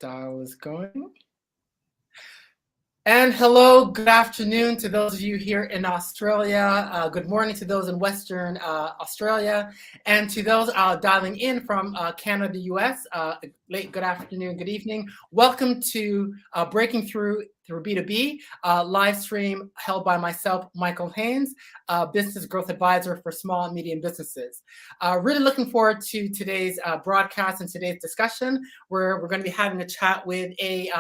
Dial is going. And hello, good afternoon to those of you here in Australia. Good morning to those in Western Australia. And to those dialing in from Canada, the US, late good afternoon, good evening. Welcome to Breaking Through B2B, live stream held by myself, Michael Haynes, Business Growth Advisor for Small and Medium Businesses. Really looking forward to today's broadcast and today's discussion, where we're going to be having a chat with a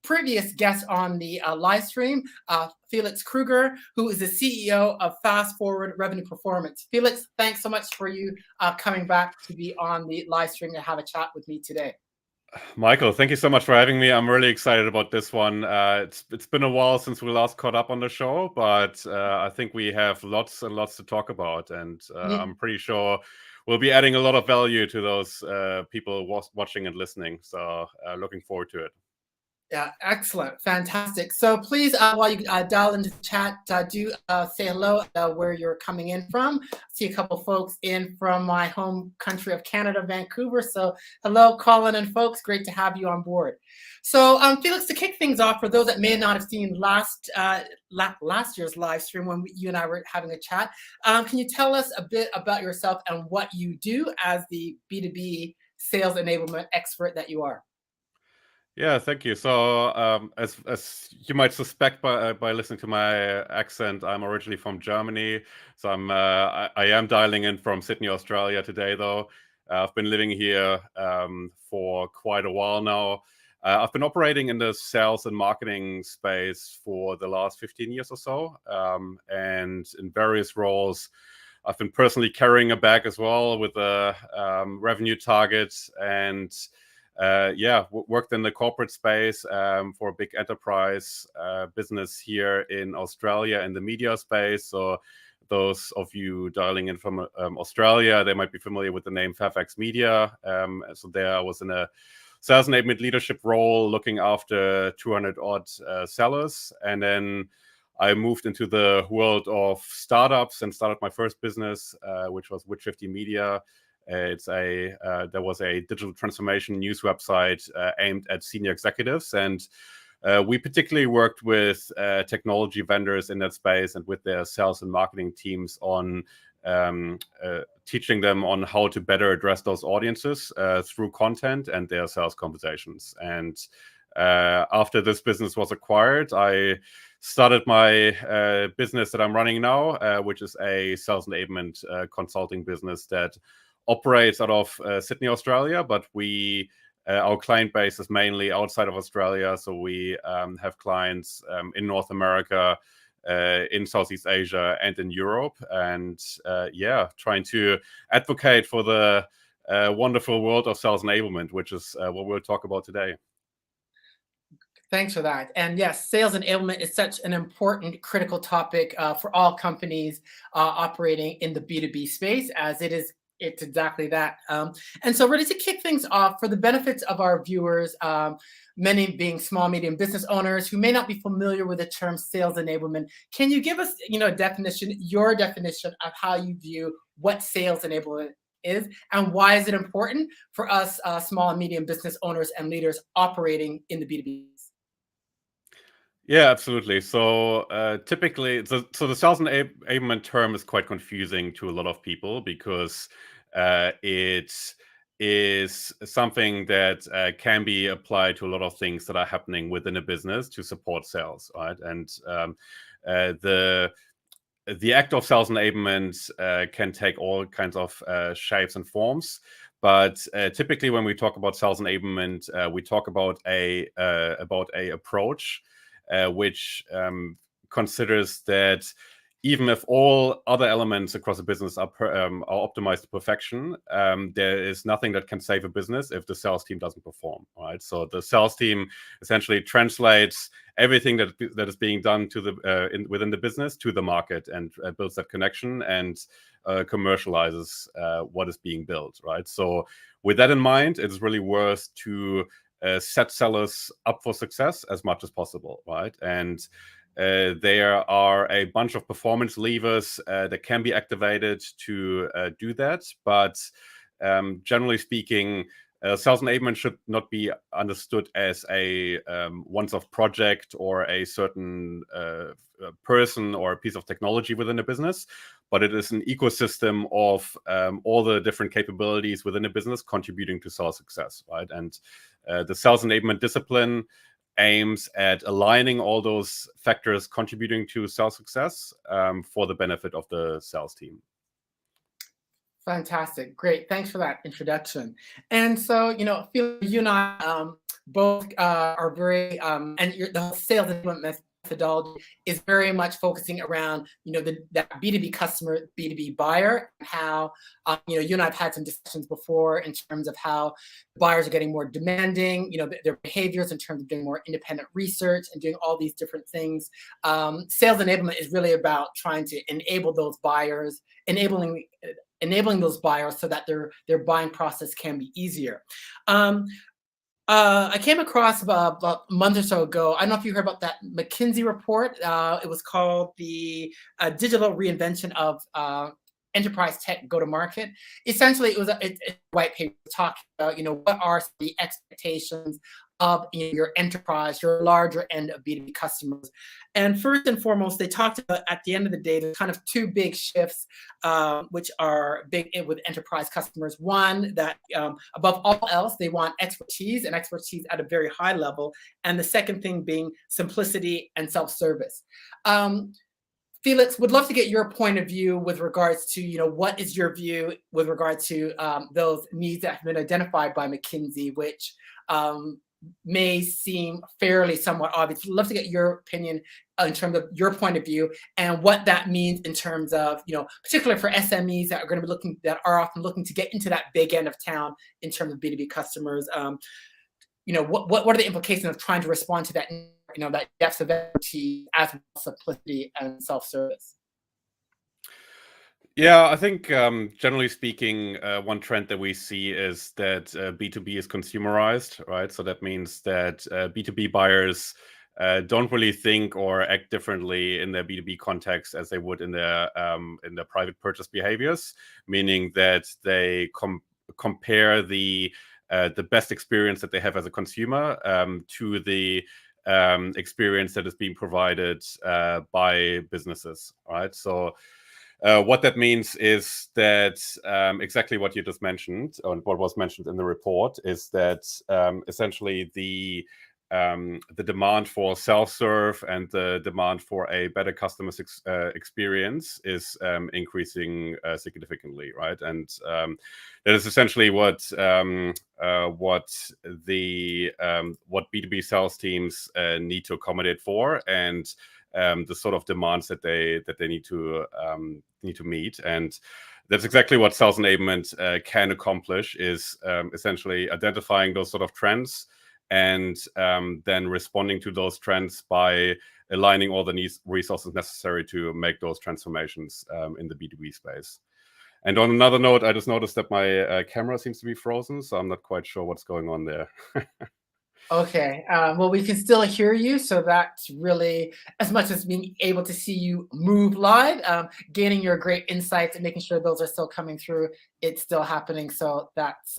previous guest on the live stream, Felix Krueger, who is the CEO of Fast Forward Revenue Performance. Felix, thanks so much for you coming back to be on the live stream and have a chat with me today. Michael, thank you so much for having me. I'm really excited about this one. It's been a while since we last caught up on the show, but I think we have lots and lots to talk about, and I'm pretty sure we'll be adding a lot of value to those people watching and listening. So looking forward to it. Yeah, excellent, fantastic. So please, while you dial into the chat, do say hello where you're coming in from. I see a couple folks in from my home country of Canada, Vancouver. So hello, Colin and folks, great to have you on board. So Felix, to kick things off, for those that may not have seen last year's live stream when you and I were having a chat, can you tell us a bit about yourself and what you do as the B2B sales enablement expert that you are? Yeah, thank you. So, as you might suspect by listening to my accent, I'm originally from Germany. So I am dialing in from Sydney, Australia today, though. I've been living here for quite a while now. I've been operating in the sales and marketing space for the last 15 years or so, and in various roles. I've been personally carrying a bag as well with a revenue target and worked in the corporate space for a big enterprise business here in Australia in the media space. So those of you dialing in from Australia, they might be familiar with the name Fairfax Media. So there I was in a sales enablement leadership role looking after 200 odd sellers. And then I moved into the world of startups and started my first business, which was Wit 50 Media. There was a digital transformation news website aimed at senior executives, and we particularly worked with technology vendors in that space and with their sales and marketing teams on teaching them on how to better address those audiences through content and their sales conversations. And after this business was acquired, I started my business that I'm running now, which is a sales enablement consulting business that operates out of Sydney, Australia, but our client base is mainly outside of Australia. So we have clients in North America, in Southeast Asia, and in Europe. And trying to advocate for the wonderful world of sales enablement, which is what we'll talk about today. Thanks for that. And yes, sales enablement is such an important, critical topic for all companies operating in the B2B space, as it's exactly that. And so really to kick things off, for the benefits of our viewers, many being small, medium business owners who may not be familiar with the term sales enablement, can you give us, your definition of how you view what sales enablement is, and why is it important for us small and medium business owners and leaders operating in the B2B? Yeah, absolutely. So typically, the sales enablement term is quite confusing to a lot of people because it is something that can be applied to a lot of things that are happening within a business to support sales, right? And the act of sales enablement can take all kinds of shapes and forms. But typically, when we talk about sales enablement, we talk about a approach which considers that even if all other elements across a business are optimized to perfection, there is nothing that can save a business if the sales team doesn't perform, right? So the sales team essentially translates everything that is being done to within the business to the market and builds that connection and commercializes what is being built, right? So with that in mind, it's really worth to set sellers up for success as much as possible, right? And there are a bunch of performance levers that can be activated to do that. But generally speaking, Sales enablement should not be understood as a once-off project or a certain person or a piece of technology within a business, but it is an ecosystem of all the different capabilities within a business contributing to sales success, right? And the sales enablement discipline aims at aligning all those factors contributing to sales success for the benefit of the sales team. Fantastic. Great. Thanks for that introduction. And so, Felix, you and I both are very, the whole sales enablement methodology is very much focusing around, that B2B customer, B2B buyer, and how, you and I have had some discussions before in terms of how buyers are getting more demanding, their behaviors in terms of doing more independent research and doing all these different things. Sales enablement is really about trying to enable those buyers, enabling those buyers so that their buying process can be easier. I came across about a month or so ago, I don't know if you heard about that McKinsey report. It was called the Digital Reinvention of Enterprise Tech Go-to-Market. Essentially, it was a white paper talking about, what are the expectations of your enterprise, your larger end of B2B customers. And first and foremost, they talked about at the end of the day, there's kind of two big shifts, which are big with enterprise customers. One, that above all else, they want expertise and expertise at a very high level. And the second thing being simplicity and self-service. Felix, would love to get your point of view with regards to, what is your view with regard to those needs that have been identified by McKinsey, which may seem fairly somewhat obvious. I'd love to get your opinion in terms of your point of view and what that means in terms of, particularly for SMEs that are often looking to get into that big end of town in terms of B2B customers. What are the implications of trying to respond to that, that depth of expertise as well as simplicity and self-service? Yeah, I think generally speaking, one trend that we see is that B2B is consumerized, right? So that means that B2B buyers don't really think or act differently in their B2B context as they would in their private purchase behaviors, meaning that they compare the best experience that they have as a consumer to the experience that is being provided by businesses, right? So what that means is that exactly what you just mentioned, and what was mentioned in the report, is that essentially the demand for self-serve and the demand for a better customer experience is increasing significantly, right? And that is essentially what B2B sales teams need to accommodate for, and the sort of demands that they need to meet. And that's exactly what sales enablement can accomplish, is essentially identifying those sort of trends and then responding to those trends by aligning all the resources necessary to make those transformations in the B2B space. And on another note, I just noticed that my camera seems to be frozen, so I'm not quite sure what's going on there. Okay, well, we can still hear you, so that's really, as much as being able to see you move live, gaining your great insights and making sure those are still coming through, it's still happening, so that's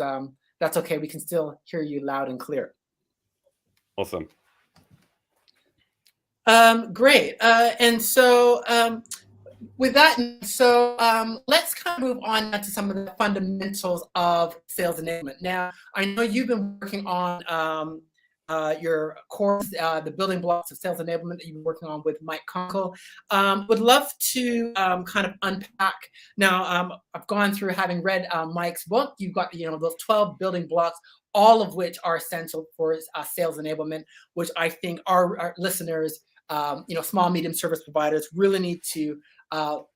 okay. We can still hear you loud and clear. Awesome. Great, and so with that, let's kind of move on to some of the fundamentals of sales enablement. Now, I know you've been working on your course, the building blocks of sales enablement that you've been working on with Mike Conkle. Would love to kind of unpack. Now, I've gone through, having read Mike's book. You've got those 12 building blocks, all of which are essential for sales enablement, which I think our listeners, small, medium service providers really need to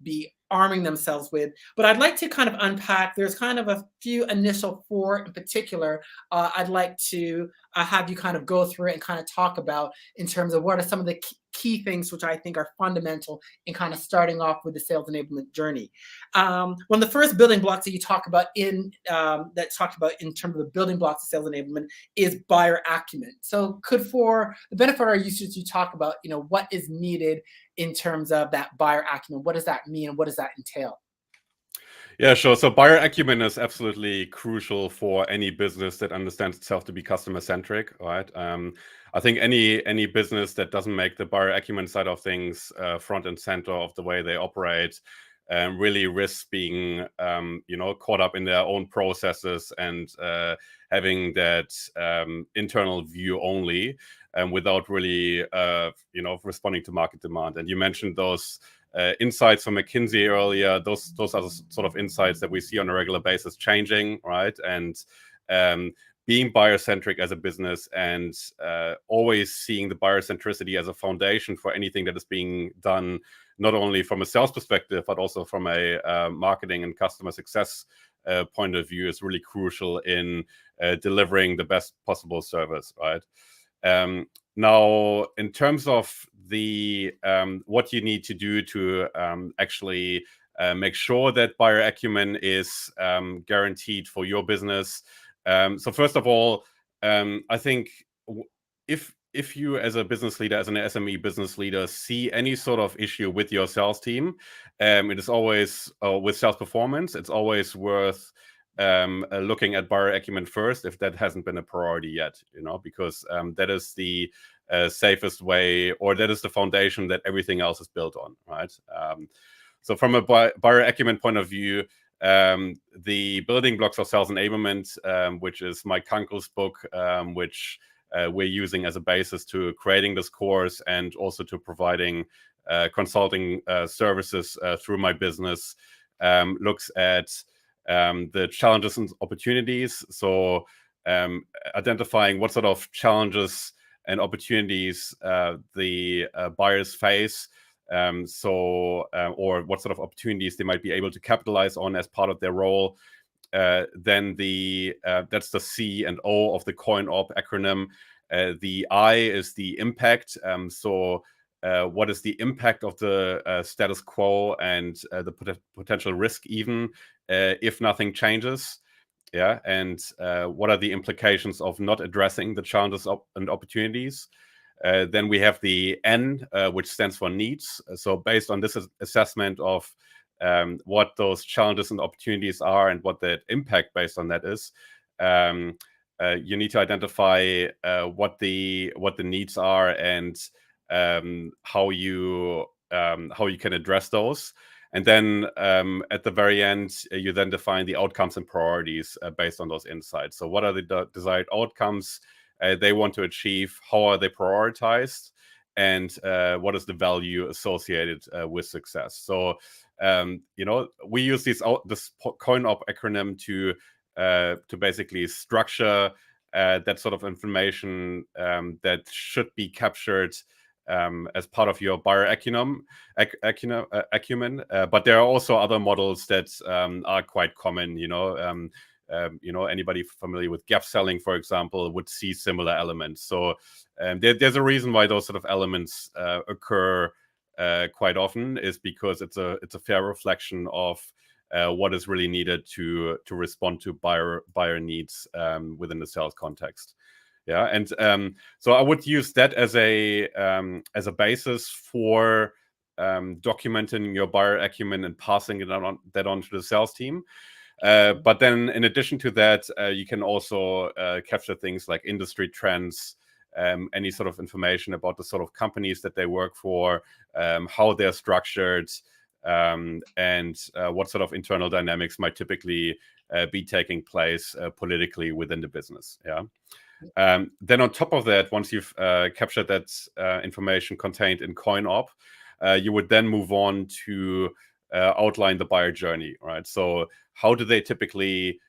be arming themselves with. But I'd like to kind of unpack, there's kind of a few initial four in particular I'd like to have you kind of go through and kind of talk about in terms of what are some of the key things which I think are fundamental in kind of starting off with the sales enablement journey. One of the first building blocks that you talk about in terms of the building blocks of sales enablement is buyer acumen. So for the benefit of our users, you talk about what is needed in terms of that buyer acumen. What does that mean and what does that entail? Yeah, sure. So buyer acumen is absolutely crucial for any business that understands itself to be customer centric, right? I think any business that doesn't make the buyer acumen side of things front and center of the way they operate really risks being caught up in their own processes and having that internal view only without really responding to market demand. And you mentioned those insights from McKinsey earlier. Those are the sort of insights that we see on a regular basis changing, right? And being buyer-centric as a business and always seeing the buyer centricity as a foundation for anything that is being done, not only from a sales perspective, but also from a marketing and customer success point of view, is really crucial in delivering the best possible service, right? Now, in terms of the what you need to do to actually make sure that buyer acumen is guaranteed for your business. So first of all, I think if you as a business leader, as an SME business leader, see any sort of issue with your sales team, it is always with sales performance, it's always worth looking at buyer acumen first if that hasn't been a priority yet, because that is the safest way, or that is the foundation that everything else is built on, right? So from a buyer acumen point of view, the building blocks of sales enablement, which is Mike Kunkel's book, which we're using as a basis to creating this course and also to providing consulting services through my business, looks at the challenges and opportunities. So identifying what sort of challenges and opportunities the buyers face, or what sort of opportunities they might be able to capitalize on as part of their role. Then that's the C and O of the COIN-OP acronym. The I is the impact. What is the impact of the status quo and the potential risk even if nothing changes? Yeah, and what are the implications of not addressing the challenges and opportunities? Then we have the N, which stands for needs. So based on this assessment of what those challenges and opportunities are and what the impact based on that is, you need to identify what the needs are and how you can address those. And then at the very end, you then define the outcomes and priorities based on those insights. So what are the desired outcomes they want to achieve? How are they prioritized? And what is the value associated with success? So, we use this COIN-OP acronym to basically structure that sort of information that should be captured as part of your buyer acumen. But there are also other models that are quite common. Anybody familiar with gap selling, for example, would see similar elements. So there's a reason why those sort of elements occur quite often, is because it's a fair reflection of what is really needed to respond to buyer needs within the sales context. Yeah, and so I would use that as a basis for documenting your buyer acumen and passing that on to the sales team. But then, in addition to that, you can also capture things like industry trends, any sort of information about the sort of companies that they work for, how they're structured, and what sort of internal dynamics might typically be taking place politically within the business. Yeah. Then on top of that, once you've captured that information contained in COIN-OP, you would then move on to outline the buyer journey, right? So how do they typically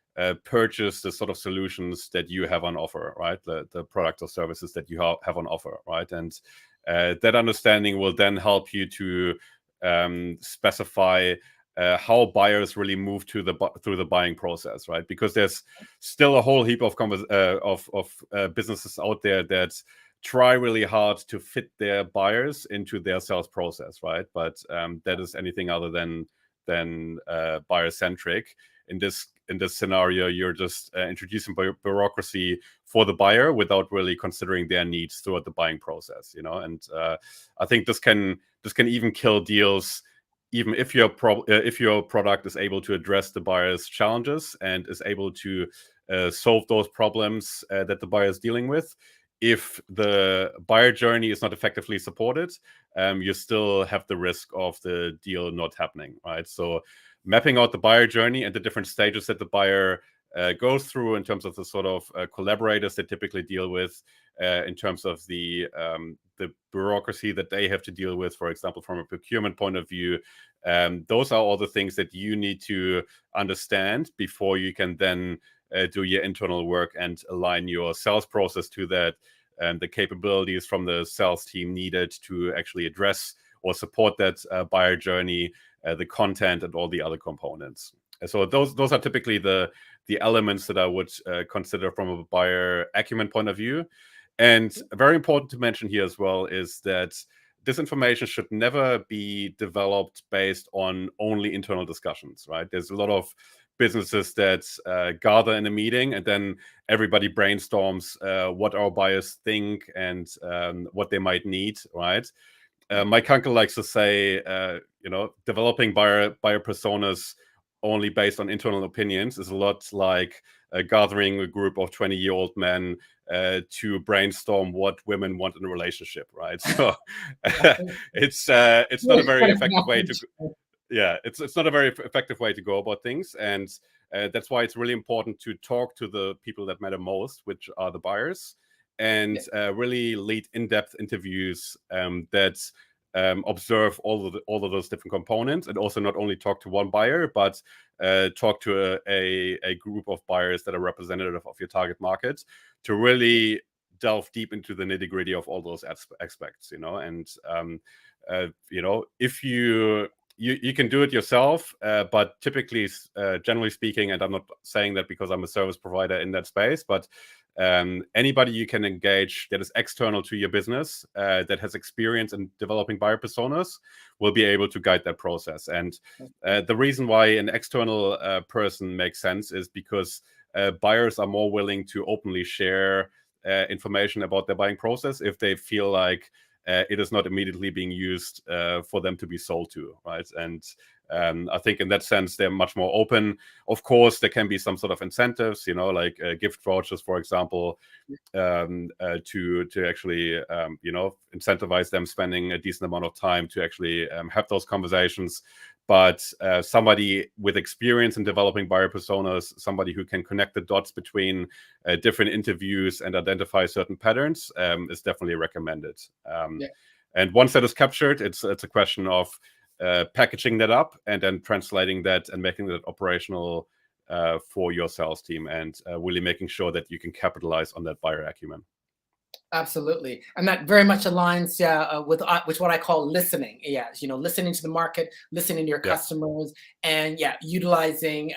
purchase the sort of solutions that you have on offer, right? The products or services that you have on offer, right? And that understanding will then help you to specify how buyers really move through the buying process, right? Because there's still a whole heap of businesses out there that try really hard to fit their buyers into their sales process, right? But that is anything other than buyer centric. In this scenario, you're just introducing bureaucracy for the buyer without really considering their needs throughout the buying process, And I think this can even kill deals even if your product is able to address the buyer's challenges and is able to solve those problems that the buyer is dealing with, if the buyer journey is not effectively supported, you still have the risk of the deal not happening, right? So mapping out the buyer journey and the different stages that the buyer goes through in terms of the sort of collaborators they typically deal with, in terms of the bureaucracy that they have to deal with, for example, from a procurement point of view. Those are all the things that you need to understand before you can then do your internal work and align your sales process to that, and the capabilities from the sales team needed to actually address or support that buyer journey, the content, and all the other components. So those are typically the elements that I would consider from a buyer acumen point of view. And very important to mention here as well is that this information should never be developed based on only internal discussions, right? There's a lot of businesses that gather in a meeting and then everybody brainstorms what our buyers think and what they might need, right? Mike Kunkel likes to say, developing buyer personas only based on internal opinions is a lot like gathering a group of 20-year-old men to brainstorm what women want in a relationship, right? So it's not a very effective way to, it's not a very effective way to go about things, and that's why it's really important to talk to the people that matter most, which are the buyers, and really lead in-depth interviews that observe all of those different components, and also not only talk to one buyer, but talk to a group of buyers that are representative of your target market to really delve deep into the nitty-gritty of all those aspects, and if you can do it yourself, but typically, generally speaking, and I'm not saying that because I'm a service provider in that space, but anybody you can engage that is external to your business, that has experience in developing buyer personas, will be able to guide that process. And the reason why an external person makes sense is because buyers are more willing to openly share information about their buying process if they feel like it is not immediately being used for them to be sold to, right? And I think in that sense, they're much more open. Of course, there can be some sort of incentives, like gift vouchers, for example, to actually, incentivize them spending a decent amount of time to actually have those conversations. But somebody with experience in developing buyer personas, somebody who can connect the dots between different interviews and identify certain patterns, is definitely recommended. And once that is captured, it's a question of packaging that up and then translating that and making that operational for your sales team, and really making sure that you can capitalize on that buyer acumen. Absolutely, and that very much aligns, with what I call listening. Listening to the market, listening to your customers, and utilizing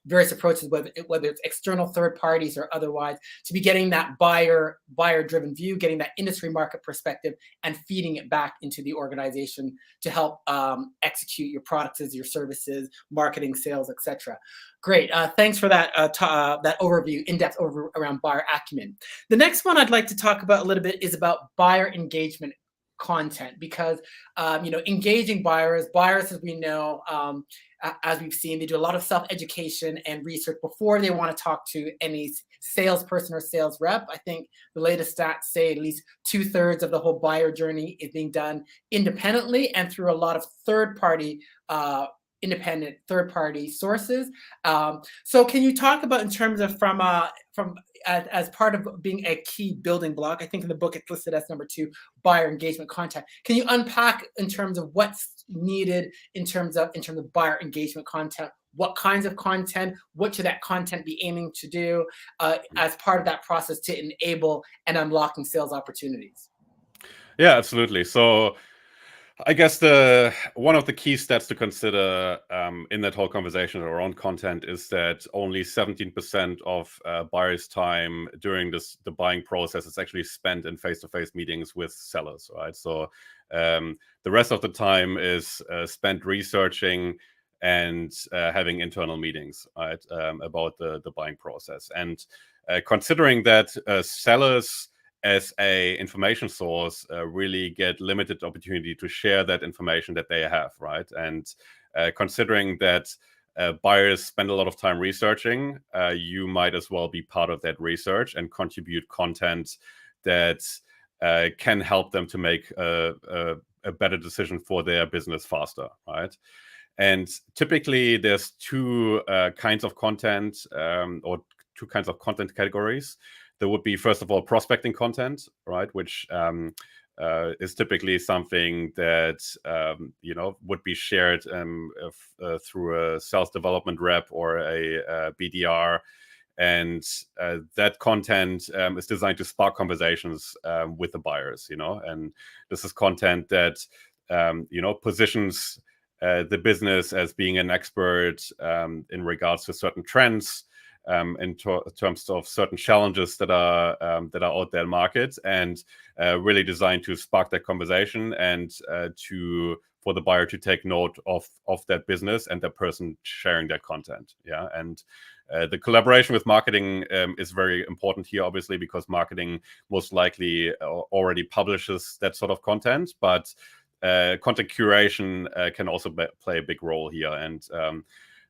various approaches, whether it's external third parties or otherwise, to be getting that buyer-driven view, getting that industry market perspective, and feeding it back into the organization to help execute your products, your services, marketing, sales, etc. Great. Thanks for that that overview, in-depth overview around buyer acumen. The next one I'd like to talk about a little bit is about buyer engagement content, because engaging buyers, as we know, as we've seen, they do a lot of self-education and research before they want to talk to any salesperson or sales rep. I think the latest stats say at least 2/3 of the whole buyer journey is being done independently and through a lot of independent third-party sources. So can you talk about, in terms of from as part of being a key building block, I think in the book it's listed as number 2, buyer engagement content. Can you unpack in terms of what's needed in terms of buyer engagement content? What kinds of content? What should that content be aiming to do as part of that process to enable and unlocking sales opportunities? Yeah, absolutely. So I guess one of the key stats to consider in that whole conversation around content is that only 17% of buyers' time during the buying process is actually spent in face-to-face meetings with sellers, right? So the rest of the time is spent researching and having internal meetings, right, about the buying process. And considering that sellers as a information source really get limited opportunity to share that information that they have, right? And considering that buyers spend a lot of time researching, you might as well be part of that research and contribute content that can help them to make a better decision for their business faster, right? And typically there's two kinds of content or two kinds of content categories. There would be, first of all, prospecting content, right, which is typically something that would be shared through a sales development rep or a BDR, and that content is designed to spark conversations with the buyers, and this is content that positions the business as being an expert in regards to certain trends, in terms of certain challenges that are out there in market, and really designed to spark that conversation and for the buyer to take note of that business and the person sharing that content. Yeah, and the collaboration with marketing is very important here, obviously, because marketing most likely already publishes that sort of content, but content curation can also play a big role here, and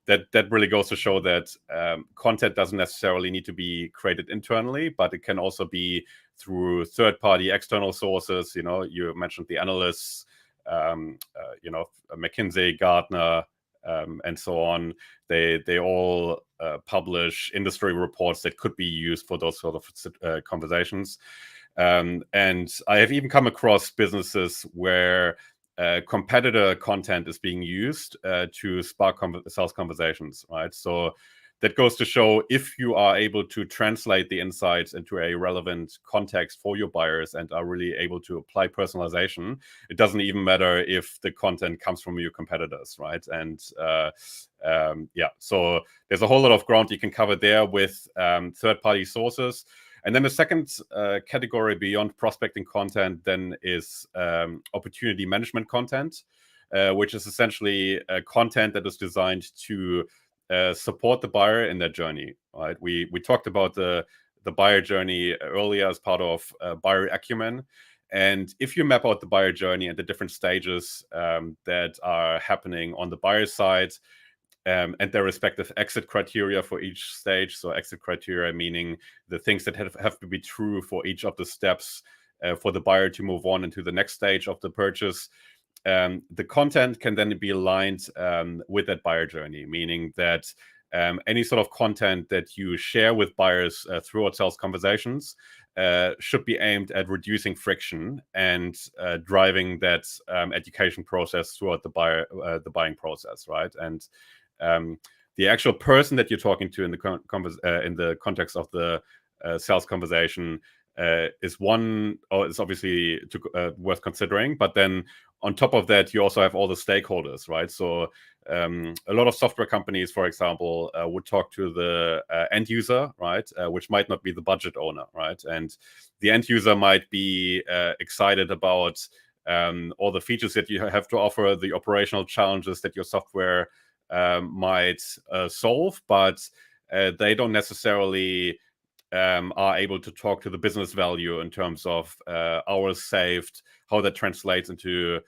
that really goes to show that content doesn't necessarily need to be created internally, but it can also be through third-party external sources. You mentioned the analysts, McKinsey, Gartner, and so on. They all publish industry reports that could be used for those sort of conversations. And I have even come across businesses where competitor content is being used to spark sales conversations, right? So that goes to show, if you are able to translate the insights into a relevant context for your buyers and are really able to apply personalization, it doesn't even matter if the content comes from your competitors, right? And so there's a whole lot of ground you can cover there with third-party sources. And then the second category beyond prospecting content then is opportunity management content, which is essentially content that is designed to support the buyer in their journey, right? We talked about the buyer journey earlier as part of buyer acumen. And if you map out the buyer journey and the different stages that are happening on the buyer side, and their respective exit criteria for each stage. So exit criteria meaning the things that have to be true for each of the steps for the buyer to move on into the next stage of the purchase. The content can then be aligned with that buyer journey, meaning that any sort of content that you share with buyers throughout sales conversations should be aimed at reducing friction and driving that education process throughout the buying process, right? And the actual person that you're talking to in the context of the sales conversation is obviously worth considering. But then on top of that, you also have all the stakeholders, right? So a lot of software companies, for example, would talk to the end user, right? Which might not be the budget owner, right? And the end user might be excited about all the features that you have to offer, the operational challenges that your software might solve, but they don't necessarily are able to talk to the business value in terms of hours saved, how that translates into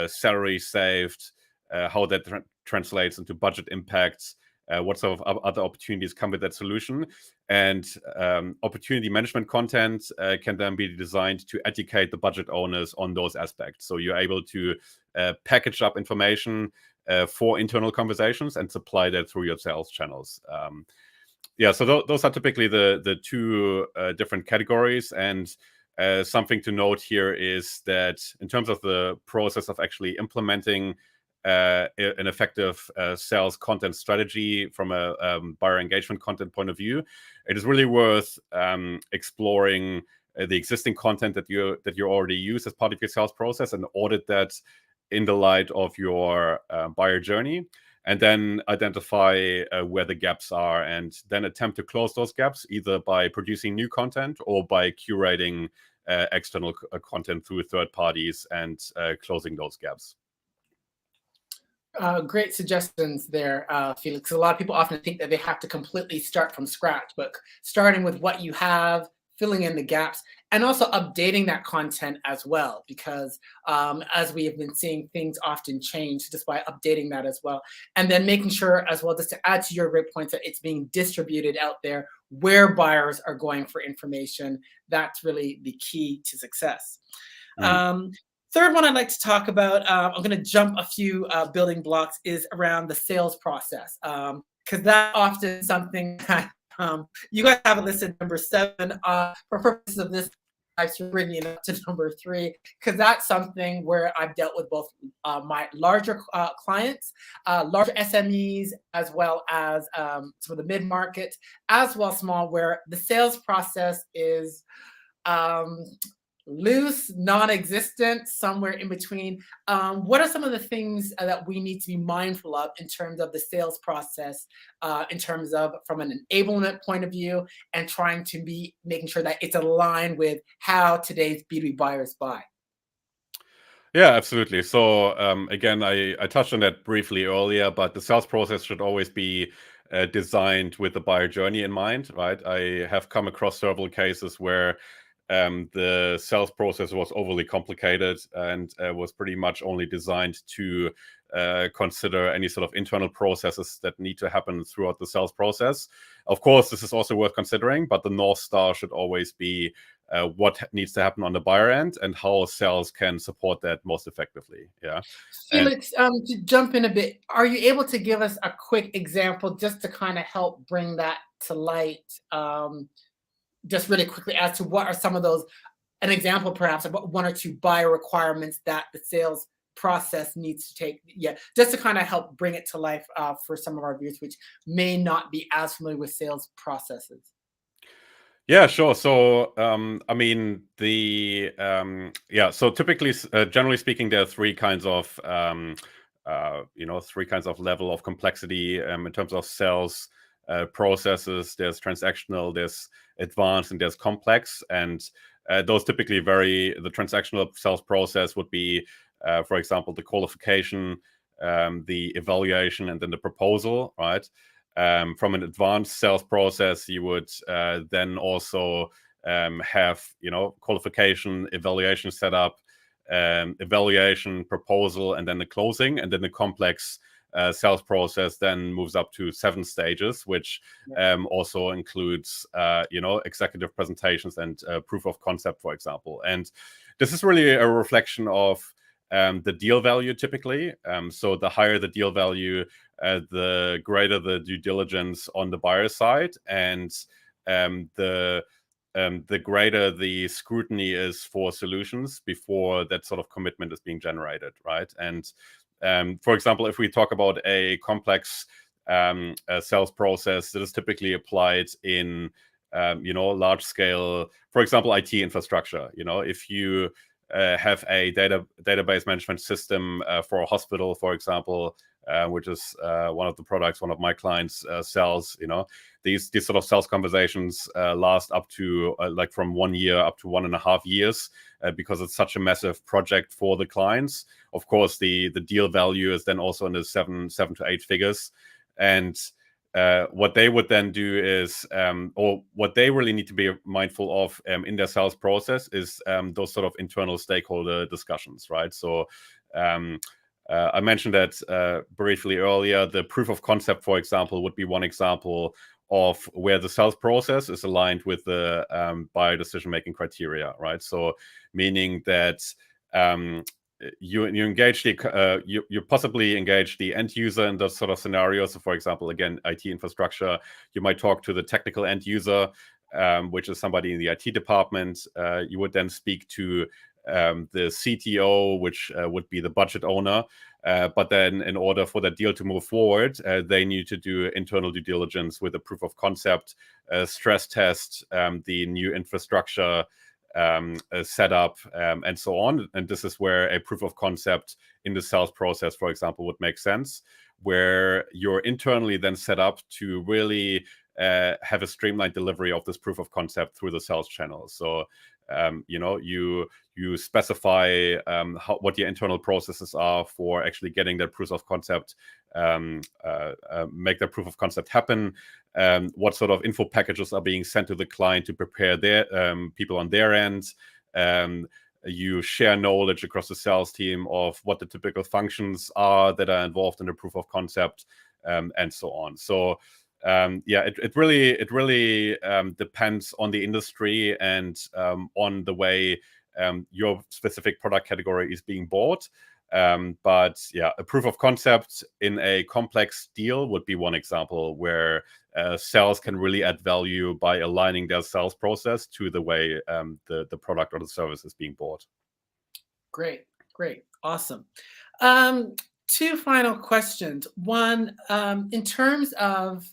salary saved, how that translates into budget impacts, what sort of other opportunities come with that solution. And opportunity management content can then be designed to educate the budget owners on those aspects. So you're able to package up information for internal conversations and supply that through your sales channels. So those are typically the two different categories. And something to note here is that in terms of the process of actually implementing an effective sales content strategy from a buyer engagement content point of view, it is really worth exploring the existing content that you already use as part of your sales process and audit that in the light of your buyer journey, and then identify where the gaps are, and then attempt to close those gaps either by producing new content or by curating external content through third parties and closing those gaps. Great suggestions there, Felix. A lot of people often think that they have to completely start from scratch, but starting with what you have, filling in the gaps, and also updating that content as well, because as we have been seeing, things often change, just by updating that as well. And then making sure as well, just to add to your great points, that it's being distributed out there where buyers are going for information. That's really the key to success. Third one I'd like to talk about, I'm going to jump a few building blocks, is around the sales process, because that's often something that you guys have it listed number 7. For purposes of this, I'm bringing it up to number 3, because that's something where I've dealt with both my larger clients, larger SMEs, as well as some of the mid-market, as well as small, where the sales process is loose, non-existent, somewhere in between. What are some of the things that we need to be mindful of in terms of the sales process, in terms of from an enablement point of view, and trying to be making sure that it's aligned with how today's B2B buyers buy? Yeah, absolutely. So again, I touched on that briefly earlier, but the sales process should always be designed with the buyer journey in mind, right? I have come across several cases where the sales process was overly complicated and was pretty much only designed to consider any sort of internal processes that need to happen throughout the sales process. Of course, this is also worth considering, but the North Star should always be what needs to happen on the buyer end and how sales can support that most effectively. Yeah. Felix, to jump in a bit, are you able to give us a quick example just to kind of help bring that to light? Just really quickly, as to what are some of those, an example perhaps about 1 or 2 buyer requirements that the sales process needs to take, just to kind of help bring it to life for some of our viewers which may not be as familiar with sales processes. Yeah, sure. So, I mean, so typically, generally speaking, there are 3 kinds of, 3 kinds of level of complexity in terms of sales processes. There's transactional, there's advanced, and there's complex. And those typically vary. The transactional sales process would be, for example, the qualification, the evaluation, and then the proposal, right? From an advanced sales process, you would then also have, qualification, evaluation setup, evaluation, proposal, and then the closing. And then the complex sales process then moves up to 7 stages, which also includes, executive presentations and proof of concept, for example. And this is really a reflection of the deal value typically. So the higher the deal value, the greater the due diligence on the buyer side, and the greater the scrutiny is for solutions before that sort of commitment is being generated, right? And for example, if we talk about a complex sales process that is typically applied in large scale, for example, IT infrastructure. If you have a database management system for a hospital, for example, which is one of the products one of my clients sells. These sort of sales conversations last up to like from 1 year up to 1.5 years because it's such a massive project for the clients. Of course, the deal value is then also in the 7 to 8 figures. And what they would then do is, or what they really need to be mindful of in their sales process is those sort of internal stakeholder discussions, right? So I mentioned that briefly earlier. The proof of concept, for example, would be one example of where the sales process is aligned with the buyer decision-making criteria, right? So meaning that you engage you possibly engage the end user in those sort of scenarios. So for example, again, IT infrastructure, you might talk to the technical end user, which is somebody in the IT department. You would then speak to the CTO, which would be the budget owner. But then in order for that deal to move forward, they need to do internal due diligence with a proof of concept, stress test, the new infrastructure setup, and so on. And this is where a proof of concept in the sales process, for example, would make sense, where you're internally then set up to really have a streamlined delivery of this proof of concept through the sales channel. So you specify what your internal processes are for actually getting that proof of concept make their proof of concept happen, what sort of info packages are being sent to the client to prepare their people on their end. You share knowledge across the sales team of what the typical functions are that are involved in the proof of concept, and so on. So it really depends on the industry and on the way your specific product category is being bought. But yeah, a proof of concept in a complex deal would be one example where sales can really add value by aligning their sales process to the way the product or the service is being bought. Great, awesome. Two final questions. One, in terms of,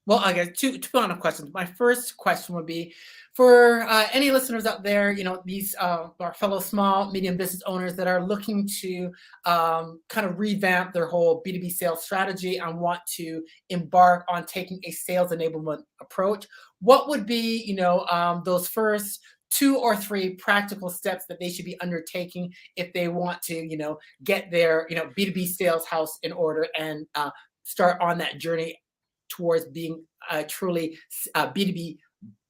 well, I guess two final questions. My first question would be for any listeners out there, these our fellow small, medium business owners that are looking to kind of revamp their whole B2B sales strategy and want to embark on taking a sales enablement approach. What would be, those first 2 or 3 practical steps that they should be undertaking if they want to, get their, B2B sales house in order and start on that journey towards being a truly B2B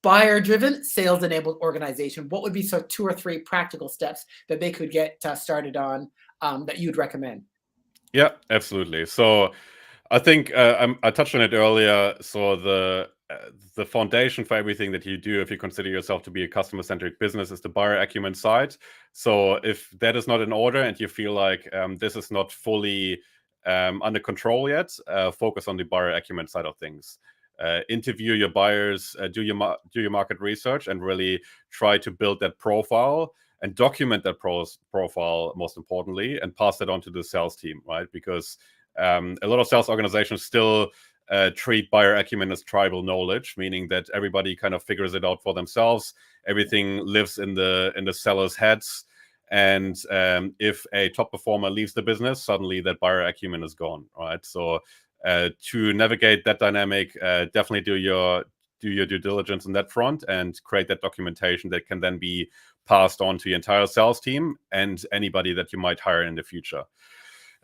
buyer-driven, sales-enabled organization? What would be 2 or 3 practical steps that they could get started on that you'd recommend? Yeah, absolutely. So I think I touched on it earlier. So the foundation for everything that you do, if you consider yourself to be a customer-centric business, is the buyer acumen side. So if that is not in order and you feel like this is not fully under control yet, focus on the buyer acumen side of things. Interview your buyers, do your market research, and really try to build that profile and document that profile, most importantly, and pass that on to the sales team, right? Because a lot of sales organizations still treat buyer acumen as tribal knowledge, meaning that everybody kind of figures it out for themselves. Everything lives in the sellers' heads. And if a top performer leaves the business, suddenly that buyer acumen is gone, right? So to navigate that dynamic, definitely do your due diligence on that front and create that documentation that can then be passed on to the entire sales team and anybody that you might hire in the future.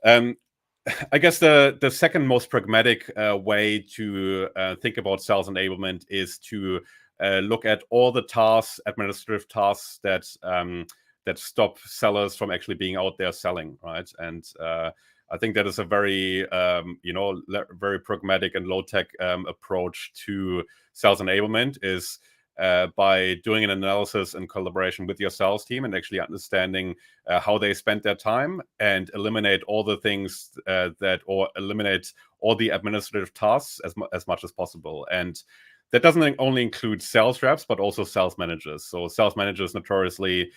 I guess the second most pragmatic way to think about sales enablement is to look at all the tasks, administrative tasks that stop sellers from actually being out there selling, right? And I think that is a very, very pragmatic and low-tech approach to sales enablement is by doing an analysis in collaboration with your sales team and actually understanding how they spend their time and eliminate all the things or eliminate all the administrative tasks as much as possible. And that doesn't only include sales reps, but also sales managers. So sales managers notoriously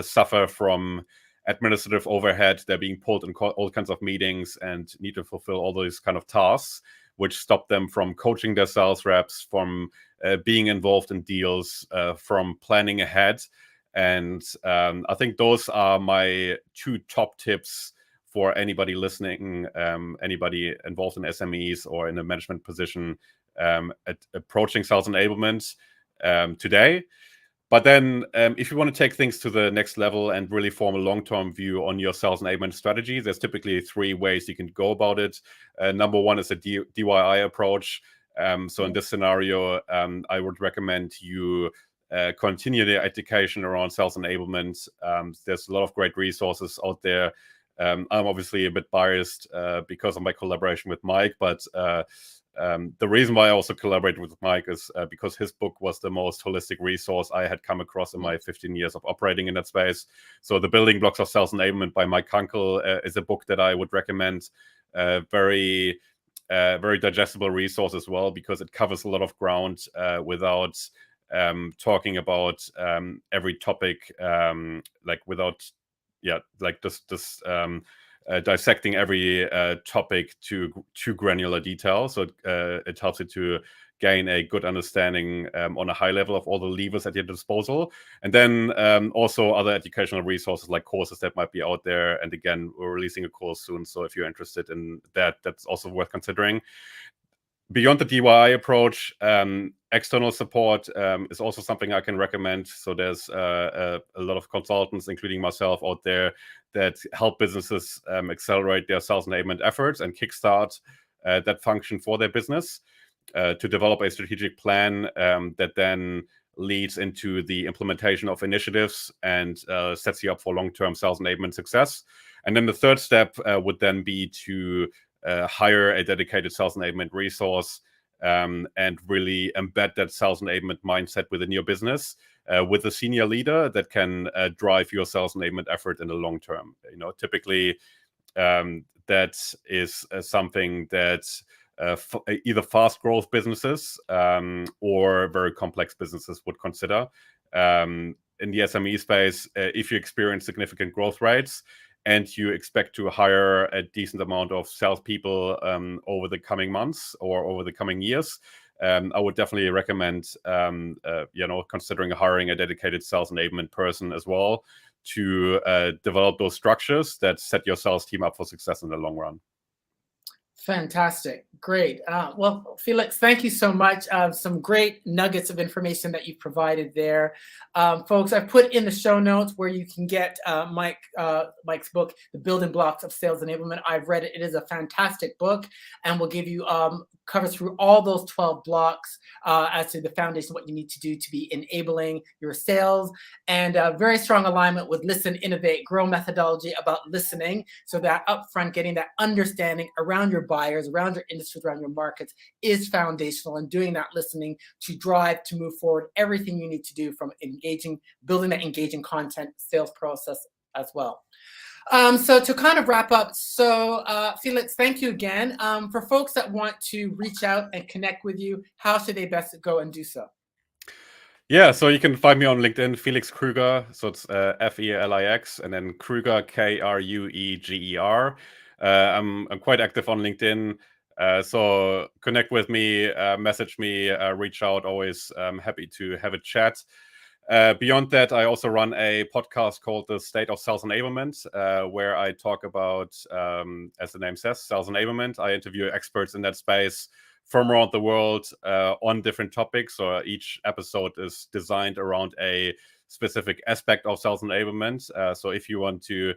suffer from administrative overhead. They're being pulled in all kinds of meetings and need to fulfill all those kind of tasks, which stop them from coaching their sales reps, from being involved in deals, from planning ahead. And I think those are my 2 top tips for anybody listening, anybody involved in SMEs or in a management position at approaching sales enablement today. But then if you want to take things to the next level and really form a long-term view on your sales enablement strategy, there's typically 3 ways you can go about it. Number 1 is a DIY approach. So in this scenario, I would recommend you continue the education around sales enablement. There's a lot of great resources out there. I'm obviously a bit biased because of my collaboration with Mike, but the reason why I also collaborated with Mike is because his book was the most holistic resource I had come across in my 15 years of operating in that space. So The Building Blocks of Sales Enablement by Mike Kunkel is a book that I would recommend. Very digestible resource as well, because it covers a lot of ground without talking about every topic, dissecting every topic to granular detail. So it helps you to gain a good understanding on a high level of all the levers at your disposal. And then also other educational resources like courses that might be out there. And again, we're releasing a course soon. So if you're interested in that, that's also worth considering. Beyond the DIY approach, external support is also something I can recommend. So there's a lot of consultants, including myself, out there that help businesses accelerate their sales enablement efforts and kickstart that function for their business to develop a strategic plan that then leads into the implementation of initiatives and sets you up for long-term sales enablement success. And then the third step would then be to hire a dedicated sales enablement resource and really embed that sales enablement mindset within your business with a senior leader that can drive your sales enablement effort in the long term. Typically that is something that either fast growth businesses or very complex businesses would consider. In the SME space, if you experience significant growth rates and you expect to hire a decent amount of salespeople over the coming months or over the coming years, I would definitely recommend considering hiring a dedicated sales enablement person as well to develop those structures that set your sales team up for success in the long run. Fantastic. Great. Well, Felix, thank you so much. Some great nuggets of information that you provided there. Folks, I've put in the show notes where you can get Mike's book, The Building Blocks of Sales Enablement. I've read it. It is a fantastic book and will give you covers through all those 12 blocks as to the foundation, what you need to do to be enabling your sales, and very strong alignment with Listen, Innovate, Grow methodology about listening, so that upfront getting that understanding around your buyers, around your industries, around your markets is foundational, and doing that listening to drive to move forward everything you need to do from building that engaging content sales process as well. So to kind of wrap up, Felix, thank you again. For folks that want to reach out and connect with you, how should they best go and do so? Yeah, so you can find me on LinkedIn, Felix Krueger. So it's Felix and then Krueger, Krueger. I'm quite active on LinkedIn. So connect with me, message me, reach out. Always happy to have a chat. Beyond that, I also run a podcast called The State of Sales Enablement, where I talk about, as the name says, sales enablement. I interview experts in that space from around the world on different topics. So each episode is designed around a specific aspect of sales enablement. So if you want to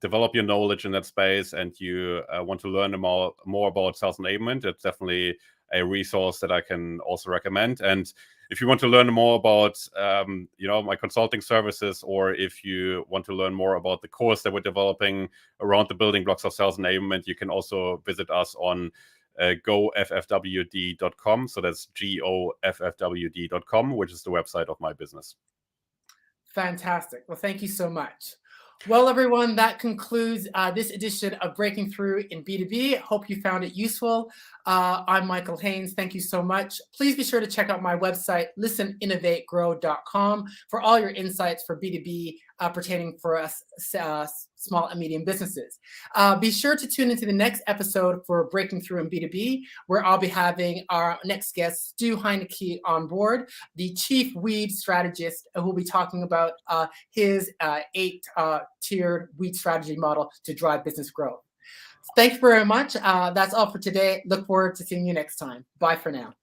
develop your knowledge in that space and you want to learn more about sales enablement, it's definitely a resource that I can also recommend. And if you want to learn more about my consulting services, or if you want to learn more about the course that we're developing around the building blocks of sales enablement, you can also visit us on goffwd.com. So that's goffwd.com, which is the website of my business. Fantastic. Well, thank you so much. Well, everyone, that concludes this edition of Breaking Through in B2B. Hope you found it useful. I'm Michael Haynes. Thank you so much. Please be sure to check out my website, listeninnovategrow.com, for all your insights for B2B pertaining for us small and medium businesses. Be sure to tune into the next episode for Breaking Through in B2B, where I'll be having our next guest, Stu Heineke, on board, the Chief Weed Strategist, who will be talking about his 8-tiered weed strategy model to drive business growth. Thanks very much. That's all for today. Look forward to seeing you next time. Bye for now.